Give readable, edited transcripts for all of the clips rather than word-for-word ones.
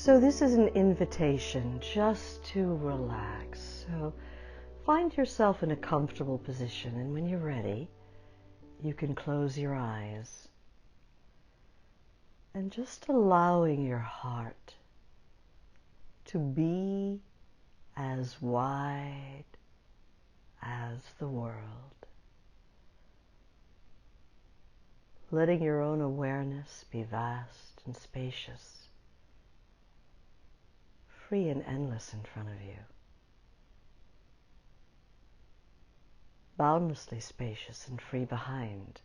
So this is an invitation just to relax. So find yourself in a comfortable position, and when you're ready, you can close your eyes. And just allowing your heart to be as wide as the world. Letting your own awareness be vast and spacious, free and endless in front of you. Boundlessly spacious and free behind.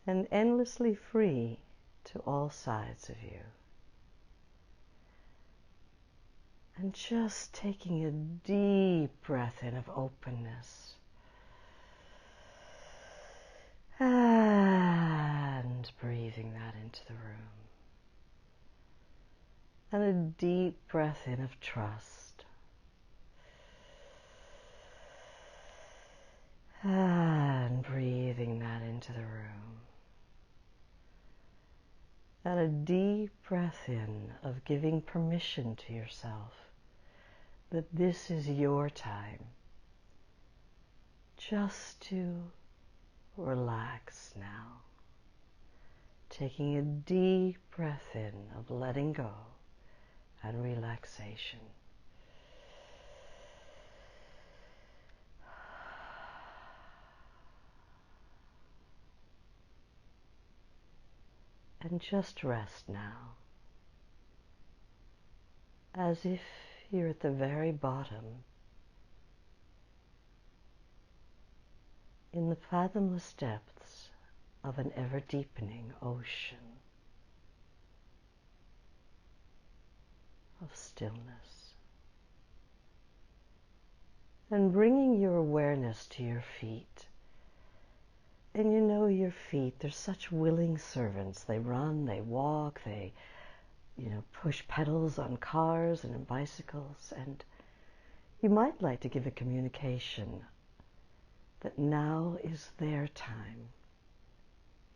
And endlessly free to all sides of you. And just taking a deep breath in of openness. And breathing that into the room. And a deep breath in of trust. And breathing that into the room. And a deep breath in of giving permission to yourself that this is your time just to relax now. Taking a deep breath in of letting go and relaxation. And just rest now, as if you're at the very bottom, in the fathomless depths of an ever-deepening ocean of stillness. And bringing your awareness to your feet. And you know your feet, they're such willing servants. They run, they walk, they push pedals on cars and on bicycles. And you might like to give a communication that now is their time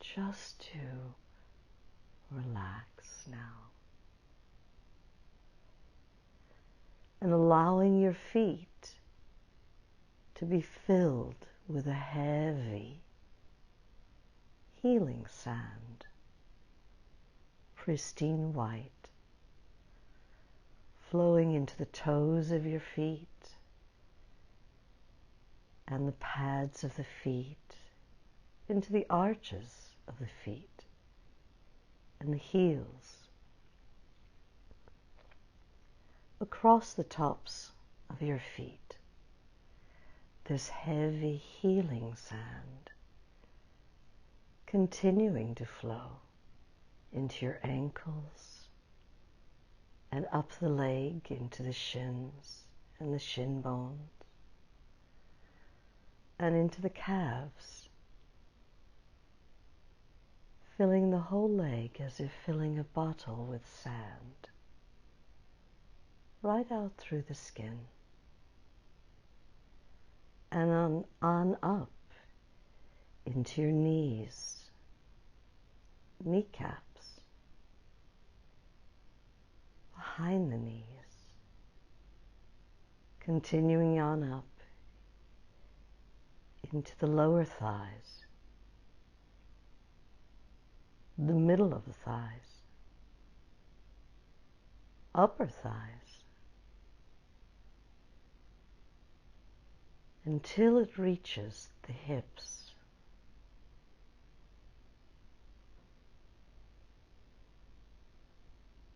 just to relax now. And allowing your feet to be filled with a heavy, healing sand, pristine white, flowing into the toes of your feet and the pads of the feet, into the arches of the feet and the heels, across the tops of your feet. This heavy healing sand continuing to flow into your ankles and up the leg into the shins and the shin bones and into the calves, filling the whole leg as if filling a bottle with sand, right out through the skin, and on up into your knees, kneecaps, behind the knees, continuing on up into the lower thighs, the middle of the thighs, upper thighs, until it reaches the hips.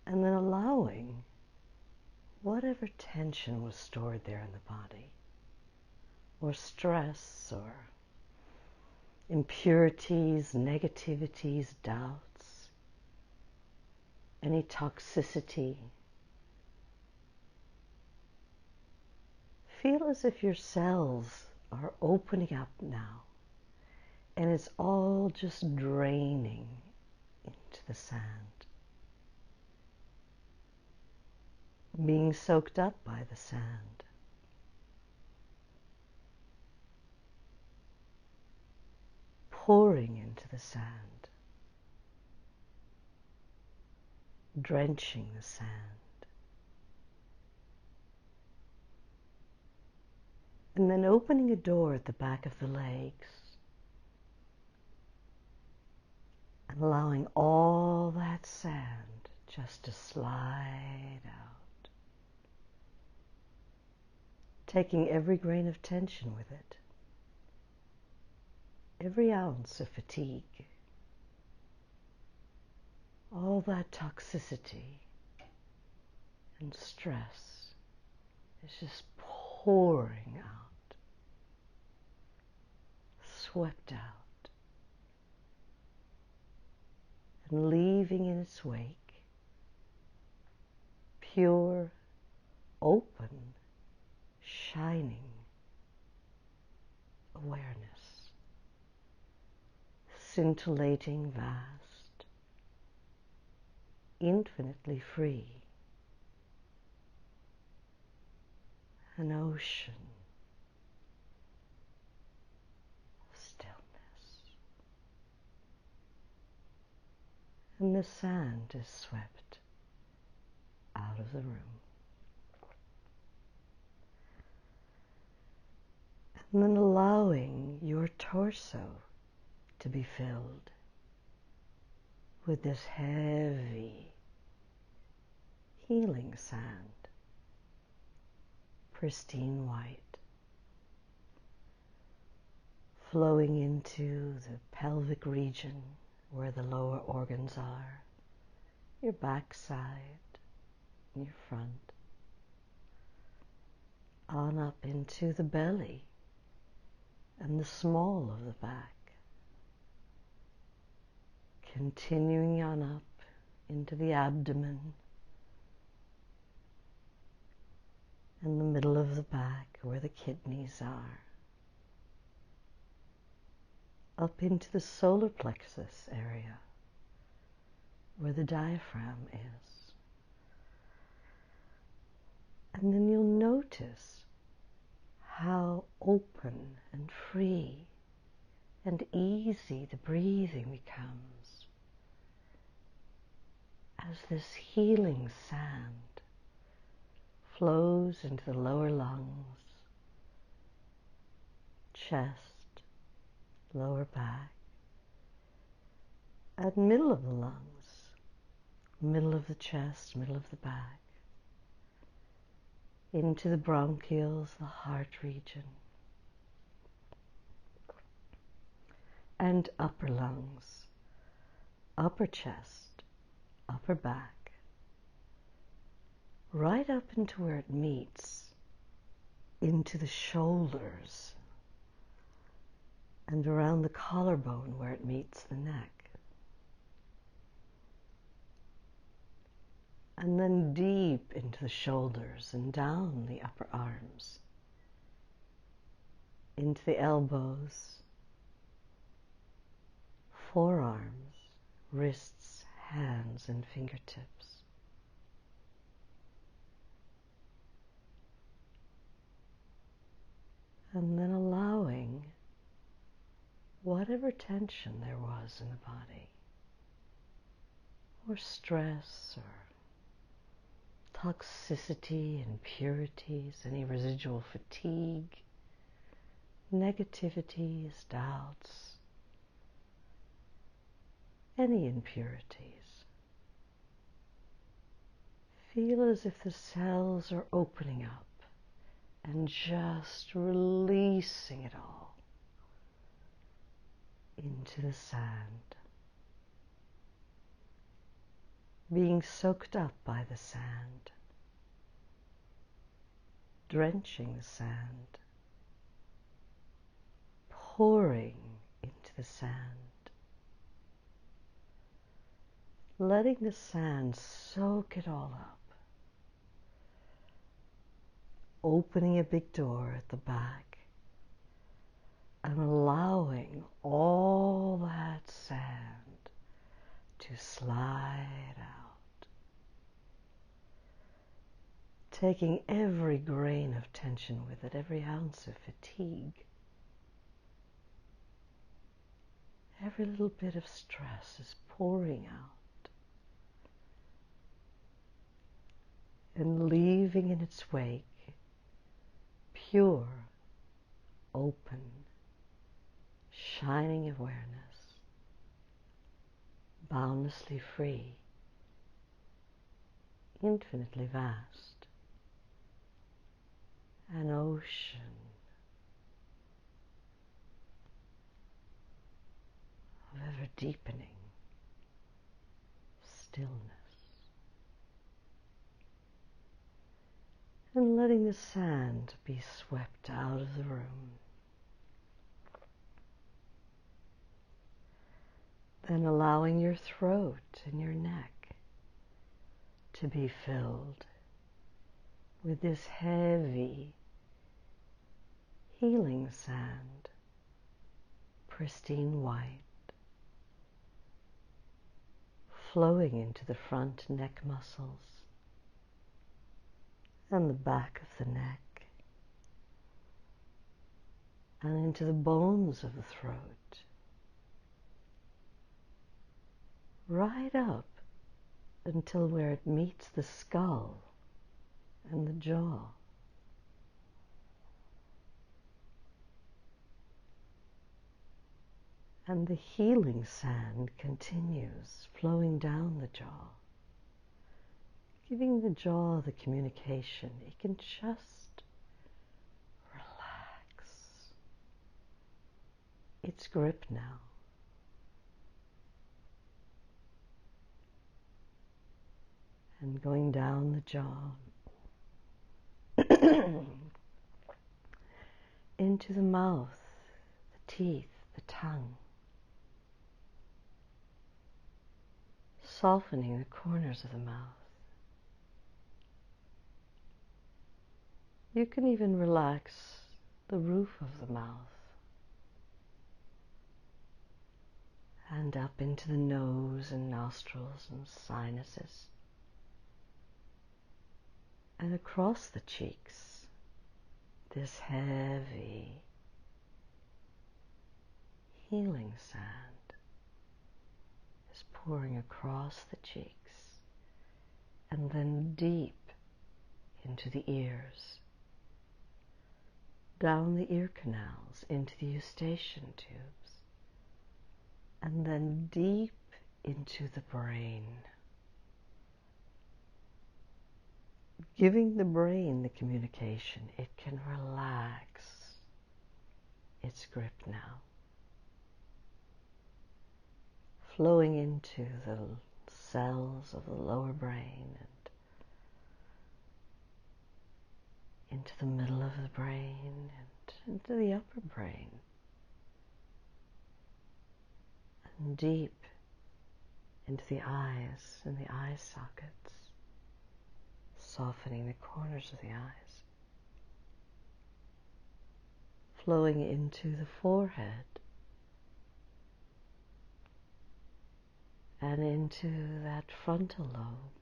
And then allowing whatever tension was stored there in the body, or stress, or impurities, negativities, doubts, any toxicity. Feel as if your cells are opening up now, and it's all just draining into the sand, being soaked up by the sand. Pouring into the sand. drenching the sand. And then opening a door at the back of the legs and allowing all that sand just to slide out, taking every grain of tension with it, every ounce of fatigue, all that toxicity and stress is just pouring out, swept out, and leaving in its wake pure, open, shining awareness, scintillating, vast, infinitely free, an ocean of stillness. And the sand is swept out of the room. And then allowing your torso to be filled with this heavy, healing sand, pristine white, flowing into the pelvic region where the lower organs are, your backside, your front, on up into the belly and the small of the back, continuing on up into the abdomen and the middle of the back where the kidneys are, up into the solar plexus area where the diaphragm is. And then you'll notice how open and free and easy the breathing becomes as this healing sand flows into the lower lungs, chest, lower back, and middle of the lungs, middle of the chest, middle of the back, into the bronchioles, the heart region, and upper lungs, upper chest, upper back, right up into where it meets into the shoulders and around the collarbone where it meets the neck. And then deep into the shoulders and down the upper arms, into the elbows, forearms, wrists, hands, and fingertips. And then allowing whatever tension there was in the body, or stress, or toxicity, impurities, any residual fatigue, negativities, doubts, any impurities. Feel as if the cells are opening up and just releasing it all into the sand, being soaked up by the sand, drenching the sand, pouring into the sand, letting the sand soak it all up, opening a big door at the back and allowing all that sand to slide out, taking every grain of tension with it, every ounce of fatigue, every little bit of stress is pouring out, and leaving in its wake pure, open, shining awareness, boundlessly free, infinitely vast, an ocean of ever deepening stillness, and letting the sand be swept out of the room. Then allowing your throat and your neck to be filled with this heavy, healing sand, pristine white, flowing into the front neck muscles and the back of the neck, and into the bones of the throat, right up until where it meets the skull and the jaw. And the healing sand continues flowing down the jaw, giving the jaw the communication. It can just relax its grip now. And going down the jaw into the mouth, the teeth, the tongue, softening the corners of the mouth. You can even relax the roof of the mouth and up into the nose and nostrils and sinuses and across the cheeks. This heavy healing sand is pouring across the cheeks and then deep into the ears, down the ear canals into the eustachian tubes, and then deep into the brain, giving the brain the communication. It can relax its grip now, flowing into the cells of the lower brain and into the middle of the brain and into the upper brain, and deep into the eyes and the eye sockets, softening the corners of the eyes, flowing into the forehead and into that frontal lobe,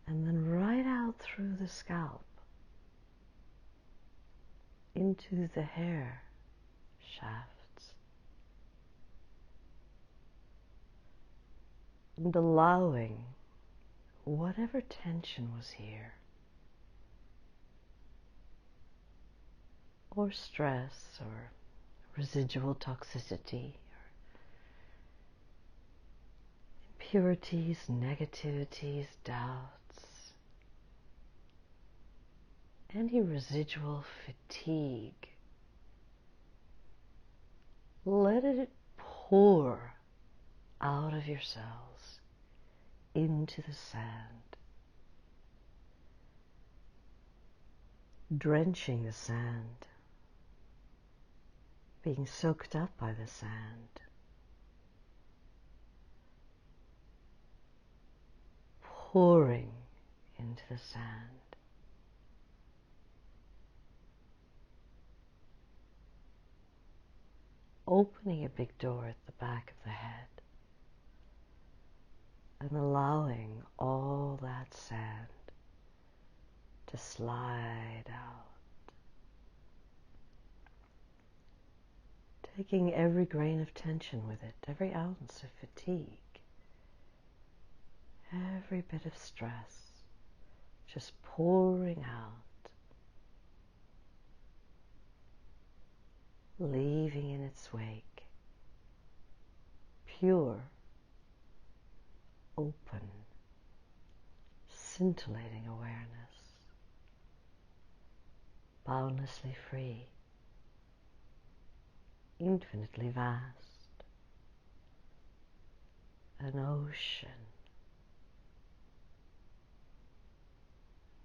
and then right out through the scalp into the hair shafts, and allowing whatever tension was here, or stress, or residual toxicity, or impurities, negativities, doubts, any residual fatigue. Let it pour out of your cells into the sand, drenching the sand, being soaked up by the sand, pouring into the sand, opening a big door at the back of the head and allowing all that sand to slide out, taking every grain of tension with it, every ounce of fatigue, every bit of stress just pouring out, leaving in its wake pure, open, scintillating awareness, boundlessly free, infinitely vast, an ocean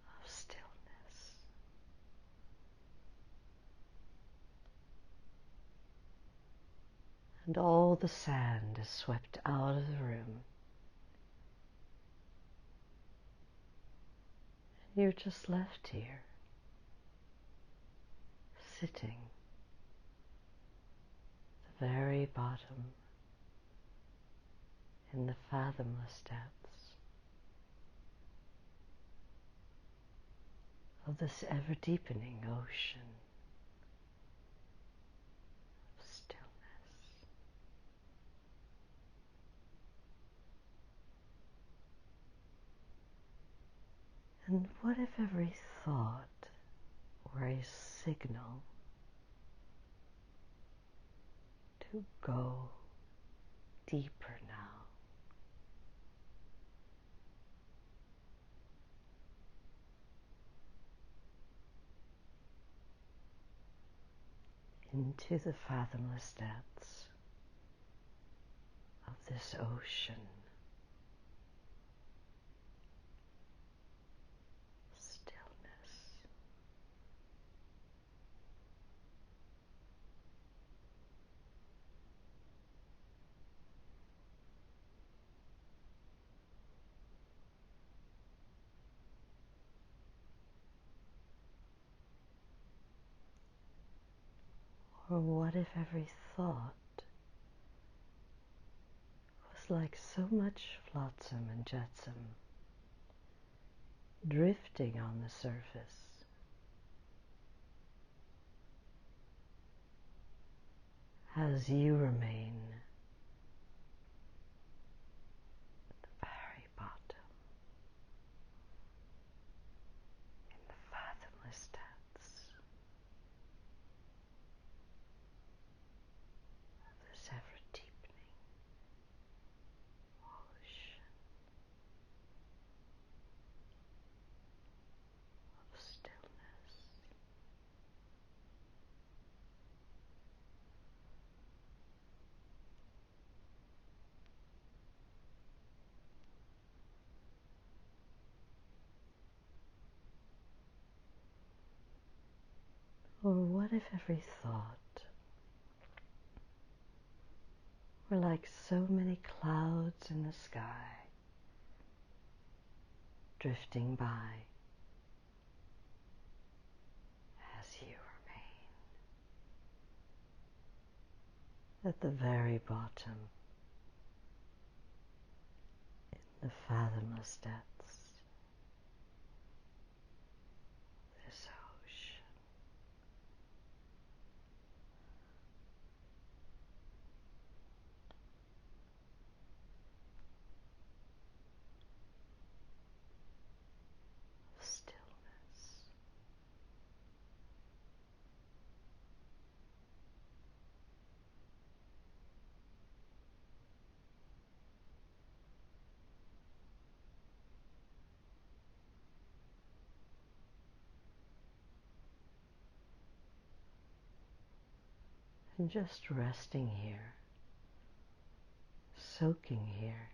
of stillness. And all the sand is swept out of the room. And you're just left here, sitting at the very bottom in the fathomless depths of this ever-deepening ocean of stillness. And what if every thought were a signal to go deeper now? Into the fathomless depths of this ocean. Stillness. Or what if every thought was like so much flotsam and jetsam drifting on the surface, as you remain at the very bottom, in the fathomless depths of this ever-deepening ocean of stillness. Or what if every thought were like so many clouds in the sky, drifting by as you remain at the very bottom, in the fathomless depths of this ocean. Stillness. And just resting here, soaking here,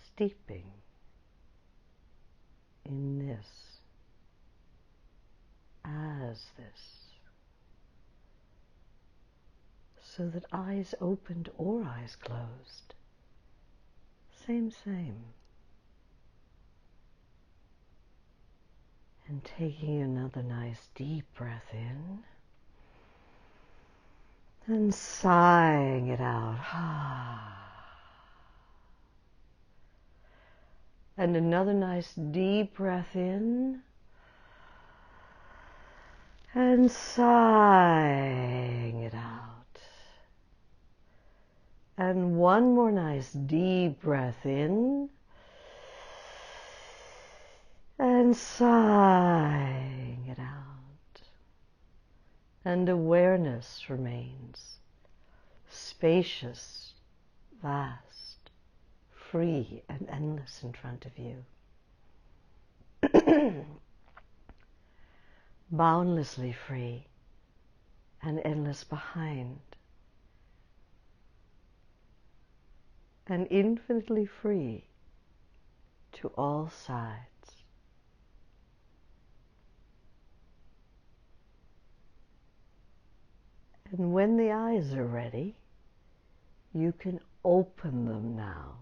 steeping in this, as this, so that eyes opened or eyes closed, same. And taking another nice deep breath in and sighing it out. And another nice deep breath in and sighing it out. And one more nice deep breath in. And sighing it out. And awareness remains spacious, vast, free, and endless in front of you. Boundlessly free and endless behind. And infinitely free to all sides. And when the eyes are ready, you can open them now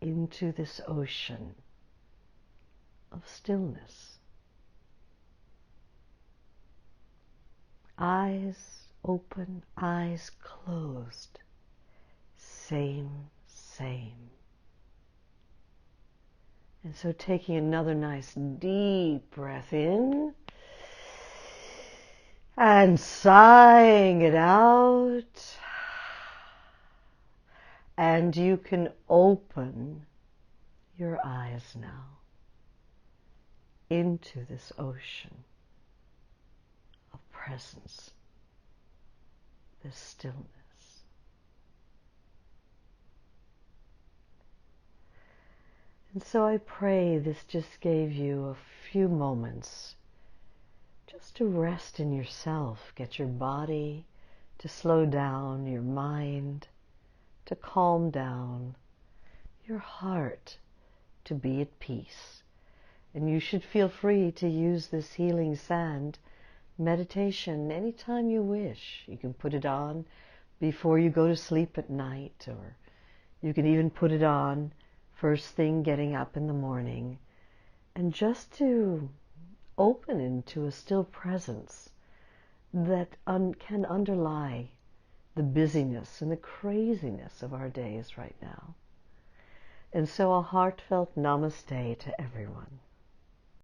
into this ocean of stillness. Eyes open, eyes closed. Same. And so taking another nice deep breath in and sighing it out. And you can open your eyes now into this ocean of presence, this stillness. And so I pray this just gave you a few moments just to rest in yourself, get your body to slow down, your mind to calm down, your heart to be at peace. And you should feel free to use this healing sand meditation anytime you wish. You can put it on before you go to sleep at night, or you can even put it on first thing getting up in the morning, and just to open into a still presence that can underlie the busyness and the craziness of our days right now. And so a heartfelt namaste to everyone.